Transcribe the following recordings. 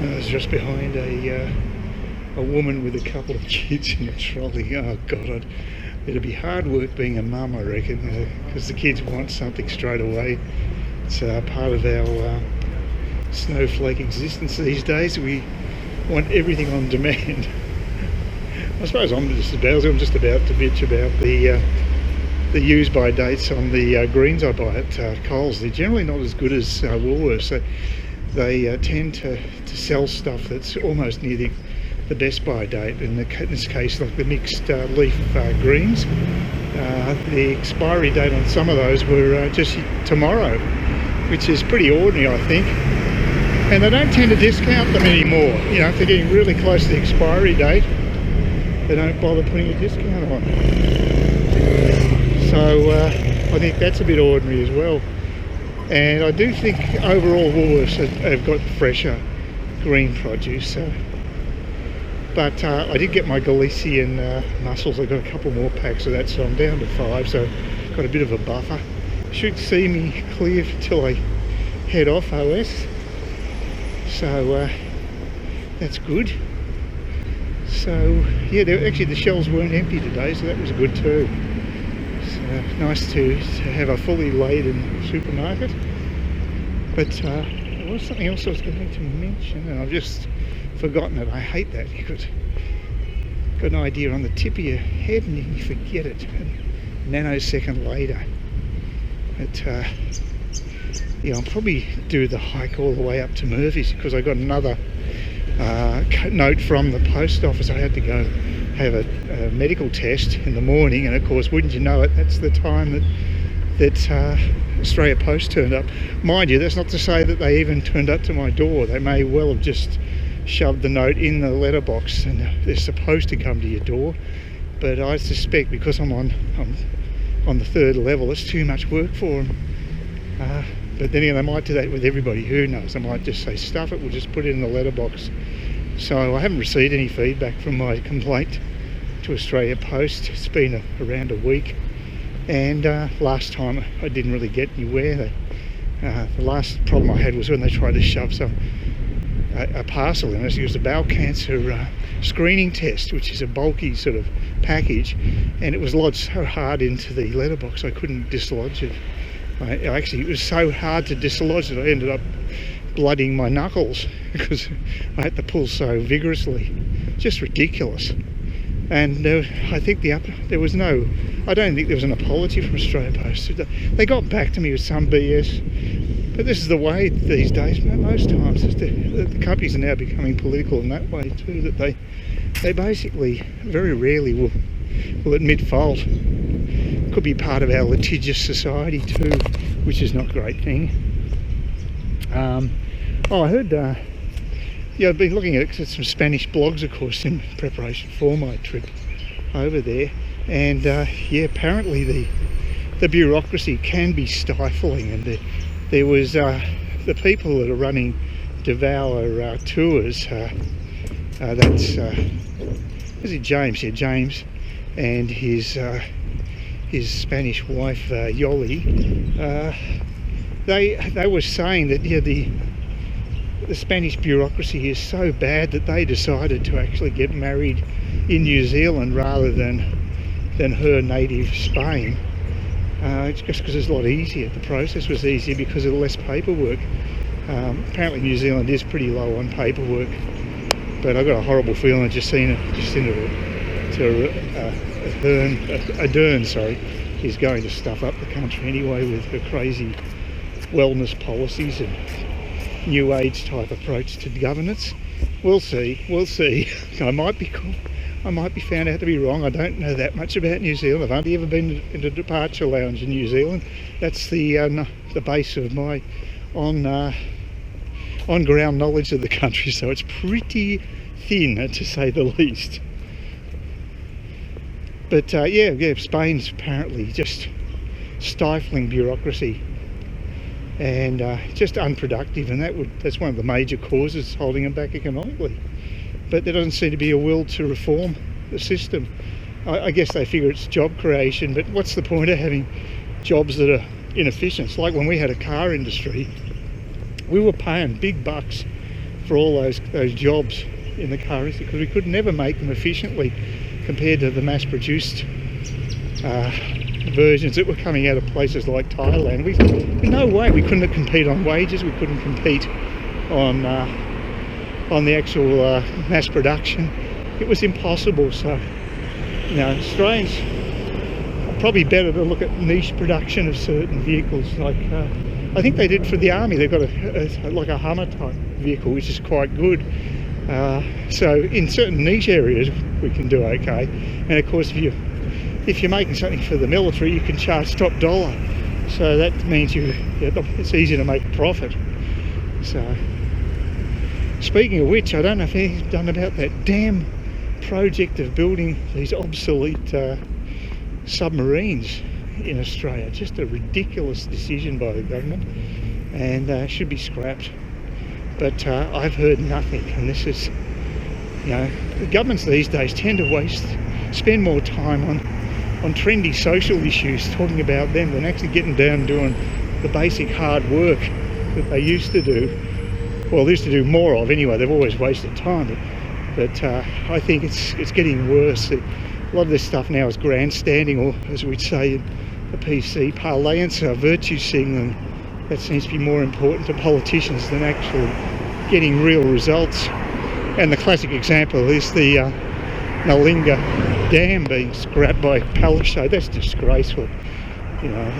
I was just behind a woman with a couple of kids in a trolley. Oh God, it'd be hard work being a mum, I reckon, because the kids want something straight away. It's part of our snowflake existence these days. We want everything on demand. I suppose I'm just about to bitch about the use by dates on the greens I buy at Coles. They're generally not as good as Woolworths. So they tend to sell stuff that's almost near the best by date. In this case, like the mixed leaf greens, the expiry date on some of those were just tomorrow, which is pretty ordinary, I think. And they don't tend to discount them anymore. You know, if they're getting really close to the expiry date, they don't bother putting a discount on. So I think that's a bit ordinary as well. And I do think overall Woolworths have got fresher green produce. But I did get my Galician Mussels. I got a couple more packs of that, so I'm down to 5. So got a bit of a buffer. Should see me clear till I head off OS. So that's good. So yeah, actually the shelves weren't empty today, so that was good too. So nice to have a fully laden supermarket. But there was something else I was going to mention, and I've just forgotten it. I hate that. You've got an idea on the tip of your head and you forget it a nanosecond later. But yeah, I'll probably do the hike all the way up to Murphy's, because I got another note from the post office. I had to go have a medical test in the morning, and of course, wouldn't you know it, that's the time that Australia Post turned up. Mind you, that's not to say that they even turned up to my door. They may well have just shoved the note in the letterbox, and they're supposed to come to your door. But I suspect, because I'm on the 3rd level, it's too much work for them. But then again, they might do that with everybody. Who knows? They might just say, stuff it, we'll just put it in the letterbox. So I haven't received any feedback from my complaint to Australia Post. It's been around a week, and last time I didn't really get anywhere. The last problem I had was when they tried to shove a parcel in. It was a bowel cancer screening test, which is a bulky sort of package, and it was lodged so hard into the letterbox I couldn't dislodge it. Actually, it was so hard to dislodge that I ended up blooding my knuckles because I had to pull so vigorously. Just ridiculous. And I think there was no, I don't think there was an apology from Australia Post. They got back to me with some BS, but this is the way these days. Most times the companies are now becoming political in that way too, that they basically very rarely will admit fault. Could be part of our litigious society too, which is not a great thing. I heard, yeah, I've been looking at some Spanish blogs, of course, in preparation for my trip over there, and yeah, apparently the bureaucracy can be stifling, and there was the people that are running Devour tours. That's is it James? Yeah, James, and his Spanish wife Yoli. They were saying that, yeah, the Spanish bureaucracy is so bad that they decided to actually get married in New Zealand rather than her native Spain. It's just because it's a lot easier. The process was easier because of less paperwork. Apparently New Zealand is pretty low on paperwork, but I've got a horrible feeling Ardern, sorry, is going to stuff up the country anyway with her crazy wellness policies and new age type approach to governance. We'll see. I might be found out to be wrong. I don't know that much about New Zealand. I've only ever been in a departure lounge in New Zealand. That's the base of my on ground knowledge of the country, so it's pretty thin, to say the least. But yeah, Spain's apparently just stifling bureaucracy and just unproductive, and that's one of the major causes holding them back economically. But there doesn't seem to be a will to reform the system. I guess they figure it's job creation, but what's the point of having jobs that are inefficient? It's like when we had a car industry, we were paying big bucks for all those jobs in the car industry, because we could never make them efficiently compared to the mass-produced versions that were coming out of places like Thailand. No way we couldn't compete on wages, we couldn't compete on the actual mass production. It was impossible. So, you know, Australians are probably better to look at niche production of certain vehicles. Like I think they did for the army. They've got like a Hummer type vehicle, which is quite good. So in certain niche areas we can do okay. And of course, if you're making something for the military, you can charge top dollar. So that means it's easy to make a profit. So, speaking of which, I don't know if anything's done about that damn project of building these obsolete submarines in Australia. Just a ridiculous decision by the government, and should be scrapped. But I've heard nothing, and this is, you know, the governments these days tend to spend more time on trendy social issues, talking about them, than actually getting down and doing the basic hard work that they used to do. Well, they used to do more of anyway. They've always wasted time, but I think it's getting worse. A lot of this stuff now is grandstanding, or as we'd say in the PC, parlance, virtue signaling. That seems to be more important to politicians than actually getting real results. And the classic example is the Nalinga Dam being scrapped by Palaszczuk. That's disgraceful. You know,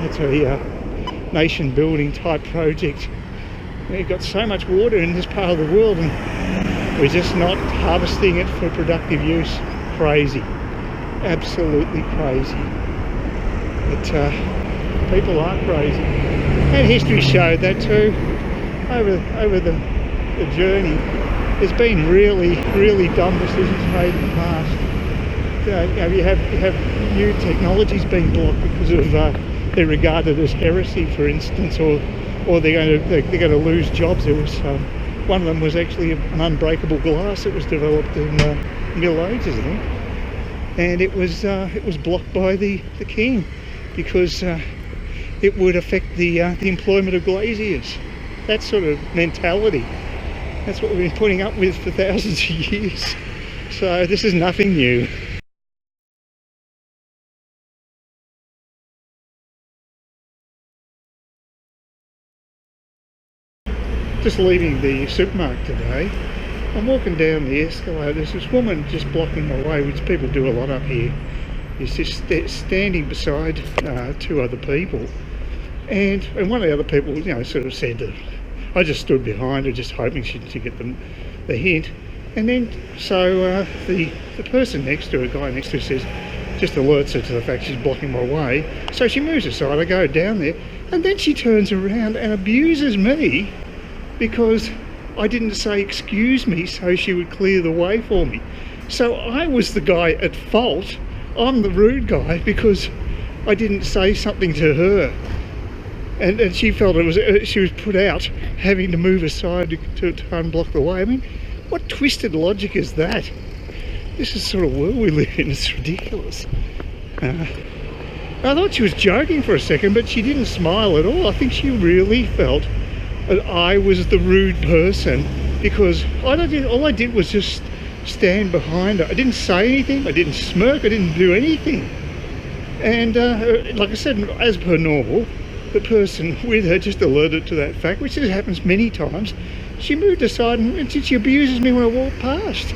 it's a nation building type project. We've got so much water in this part of the world and we're just not harvesting it for productive use. Crazy. Absolutely crazy. But people are crazy. And history showed that too. Over the journey, there's been really, really dumb decisions made in the past. You have new technologies being blocked because of they're regarded as heresy, for instance, or they're going to lose jobs. There was one of them was actually an unbreakable glass that was developed in the Middle Ages, I think, and it was blocked by the king because it would affect the employment of glaziers. That sort of mentality. That's what we've been putting up with for thousands of years. So this is nothing new. Just leaving the supermarket today, I'm walking down the escalator. There's this woman just blocking my way, which people do a lot up here. Is just standing beside two other people, and one of the other people, you know, sort of said that I just stood behind her, just hoping she'd get the hint. And then so the person next to her, guy next to her, says, just alerts her to the fact she's blocking my way. So she moves aside. I go down there, and then she turns around and abuses me because I didn't say excuse me so she would clear the way for me. So I was the guy at fault. I'm the rude guy because I didn't say something to her, and she felt she was put out having to move aside to unblock the way. I mean, what twisted logic is that? This is the sort of world we live in. It's ridiculous. I thought she was joking for a second, but she didn't smile at all. I think she really felt that I was the rude person because all I did was just stand behind her. I didn't say anything, I didn't smirk, I didn't do anything. And like I said, as per normal, the person with her just alerted to that fact, which happens many times. She moved aside and she abuses me when I walk past.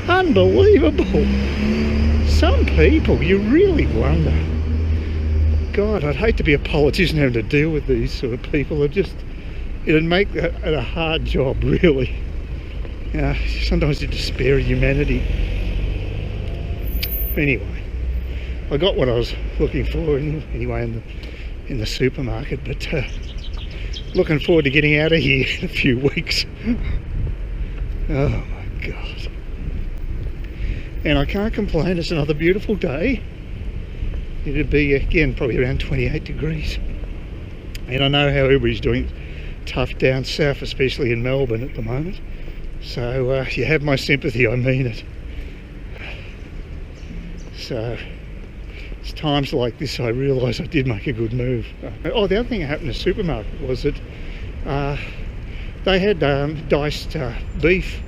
Unbelievable. Some people, you really wonder. God, I'd hate to be a politician having to deal with these sort of people. It'd make it a hard job, really. Sometimes you despair of humanity. Anyway, I got what I was looking for anyway in the supermarket, but looking forward to getting out of here in a few weeks. Oh my God. And I can't complain, it's another beautiful day. It'd be, again, probably around 28 degrees. And I know how everybody's doing tough down south, especially in Melbourne at the moment. So you have my sympathy, I mean it. So it's times like this I realise I did make a good move. Oh, the other thing that happened in the supermarket was that they had diced beef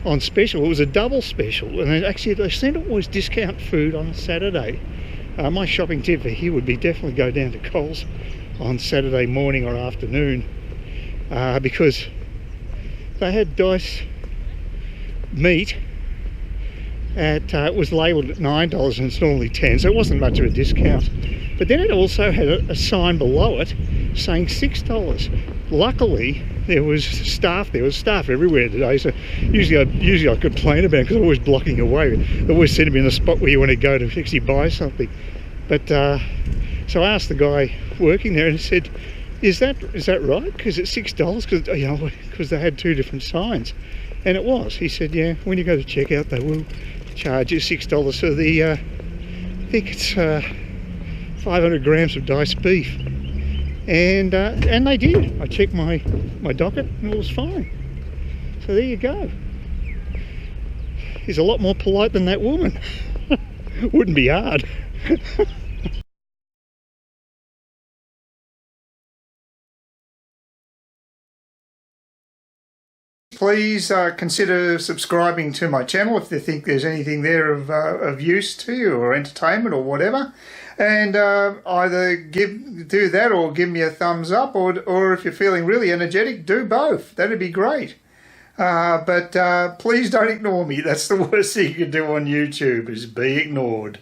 on special. It was a double special, and they seem to always discount food on Saturday. My shopping tip for here would be definitely go down to Coles on Saturday morning or afternoon, because they had diced meat at it was labelled at $9 and it's normally $10, so it wasn't much of a discount. But then it also had a sign below it saying $6. Luckily there was staff everywhere today, so usually I complain about it because I'm always blocking away. They always send me in a spot where you want to go to actually buy something. But so I asked the guy working there and he said, is that right? Because it's $6, because they had two different signs. And it was. He said, yeah, when you go to checkout they will charge you $6 for the I think it's 500 grams of diced beef. And they did. I checked my docket and it was fine. So there you go. He's a lot more polite than that woman. Wouldn't be hard. Please consider subscribing to my channel if you think there's anything there of use to you, or entertainment or whatever. And either do that or give me a thumbs up, or if you're feeling really energetic, do both. That'd be great. But please don't ignore me. That's the worst thing you can do on YouTube, is be ignored.